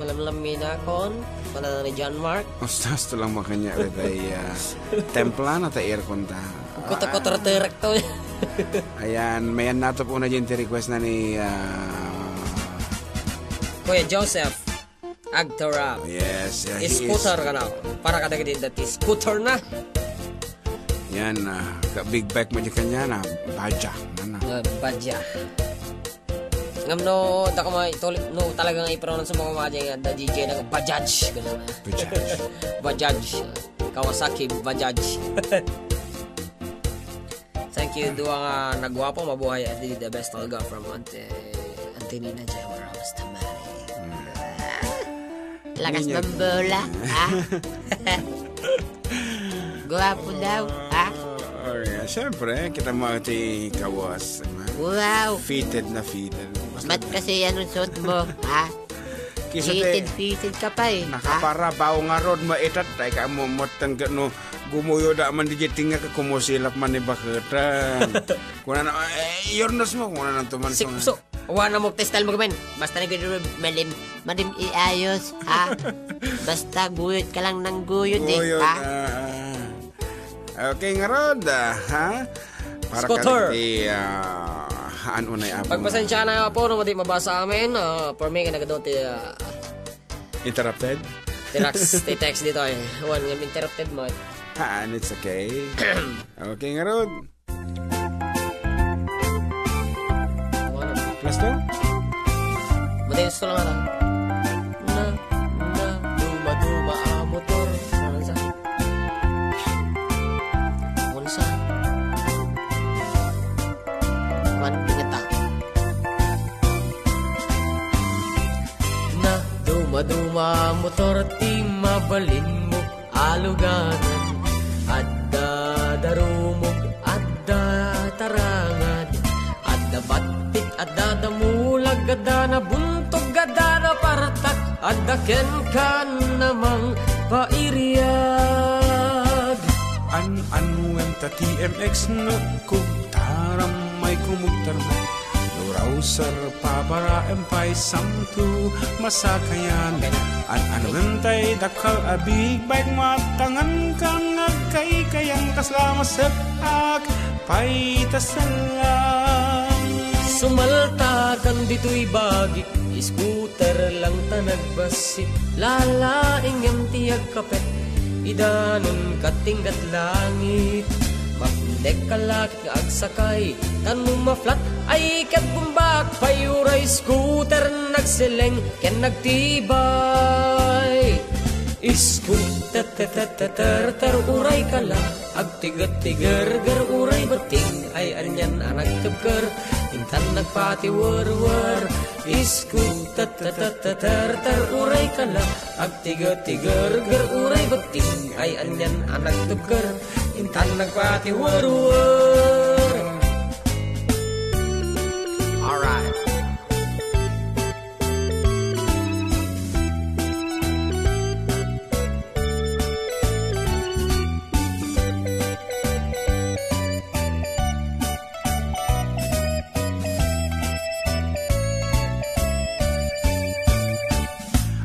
malam-lamin akon. Pala ni John Mark. Ostas to lang makanya tay templa na tay aircon ta. Kotor-kotor terek to. Ayan, mayan nato po na dyan request na ni Kuya Joseph Agtorap. yes, Scooter ka na. Para ka dagdag dati. Scooter na. Yan, big bike mo dyan kanya na badya. Badya. Ngam no, da ka itulit no talagang i-pronounce sa mga nga da DJ na Bajaj. Bajaj. Kawasaki Bajaj. Thank you duwa nga nagwapo mabuhay at the best talaga from Antonina Gemma Ramos Tamari. Lakas ng bola, ha? Gwapo daw, ha? Siyempre, kita mo iti kawas. Wow! Fitted na fitted. Ba't kasi yan ang suot mo, ha? Fitted ka pa eh. Nakapara, bao nga rod maitat. Tay ka mo motan ka no. Gumuyo da man di tinga ka kumusilap man ni bakatan. Kuna na yornos mo kuna nang tuman so. Wala mo style mo gamen. Basta nagdo madim iayos, ha? Basta guyod ka lang ng guyod eh, ha? Okay nga rod, ha? Para Scooter. ano na yung pagpasensya na po no madi mabasa amin for me ka nagadot interrupted? Text dito eh. One nga interrupted mo. And it's okay. Okay nga rod. Plus to? Madalas ko lang ata. Duma motor. Unsa? Man pingeta. Duma motor ti mabalin mo aluganan. Adda darumog, adda tarangan, adda batik, adda damulag, adda na buntog, adda na paratak, adda ken kan namang pairiag. An-anuem ta TMX no kugtaram may kumugtar mo. Lurausar pabara empay samtu masakayan. An-anuem tay dakal abig baik matangan kang kay kayang kaslama sepak pay tasalang. Sumalta kan dito'y bagik, scooter lang ta nagbasit. Lalaing yung tiyag kapet, idanon katinggat langit. Magdek kalakit nga agsakay, tanong maflat ay katbumbak. Payuray scooter nagsileng, ken nagtibay. Scooter uray ka lang, agtigat-tigar gar uray bating. Ay anyan anak tebker, intan nagpatiwar-war. Scooter uray ka lang, agtigat-tigar gar uray bating. Ay anyan anak tebker, intan nagpatiwar-war. Alright.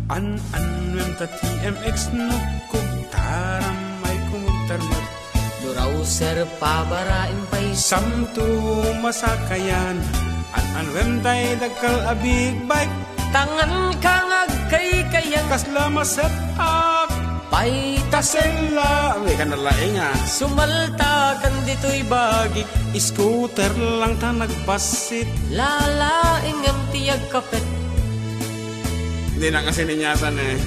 An-anuem ta TMX no kugtaram may kumugtar mo. Durauser pabarain pa'y Samtu masakayan. An-anuem tay dakal abig baik tangan kangag kay kayang kaslama sepak pa'y tasela. May kanalaing sumalta kan dito'y bagik, scooter lang ta nagbasit. lalaing ang tiyag kapet. Hindi na kasi ninyasan eh.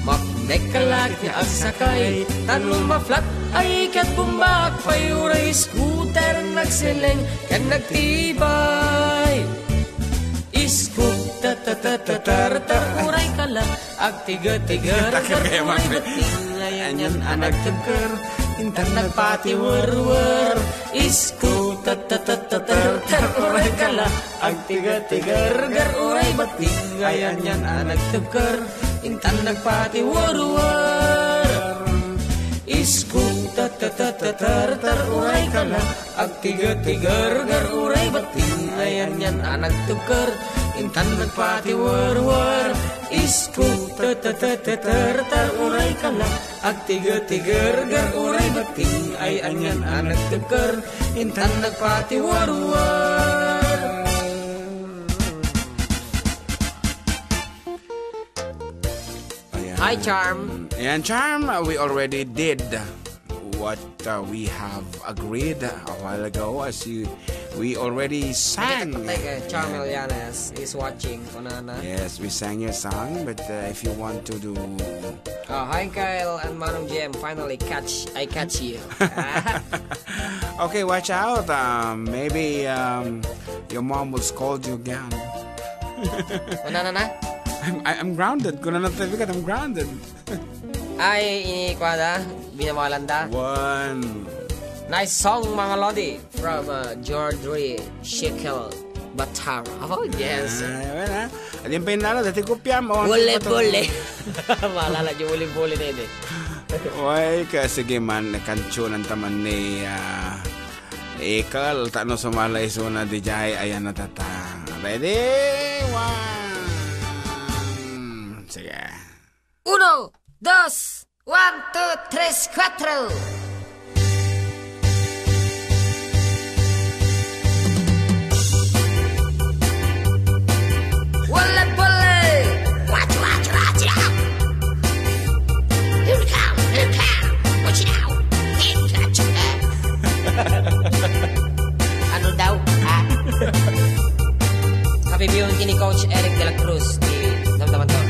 Mapnek kalaki ang sakay, tanong maflat ay katbumbak. Payuray scooter nagsileng, kan nagtibay. Scooter uray ka lang, agtiga-tigar uray bating. Ayan yan anak tebker, intan nagpatiwar-war. Scooter uray ka lang, agtiga-tigar uray bating. Ayan yan anak tebker, intan nagpatiwar-war. Scooter uray ka lang, agtiga-tigar uray bating. Ayan yan anak tebker, intan nagpatiwar-war, isku ter uray ka lang, ag tiger gar uray bating, ay anyan anak teker, intan nagpatiwar-war. Hi, Charm. And Charm, we already did what we have agreed a while ago. We already sang. Charm Elianes is watching. Konana. Yes, we sang your song, but if you want to do... Hi, Kyle and Manong Jem. Finally, I catch you. Okay, watch out. Maybe your mom will scold you again. Konana na? I'm grounded. Kung na natin I'm grounded. Ay, inikwada, binamalanda. One. Nice song, mga lodi, from George Shekel Batara. Oh, yes. Wala. Alin pa yung nalo, dati kopya mo. Bule. Maalala nyo, bule na yun eh. Uy, sige man, kancho ng taman ni Ekal, tano sumalay suna di jay, ayan na tata. Ready? One. Sige. 1, 2, 1, 2, 3, 4. Ano daw? Happy viewing kini Coach Eric de la Cruz di damdaman to.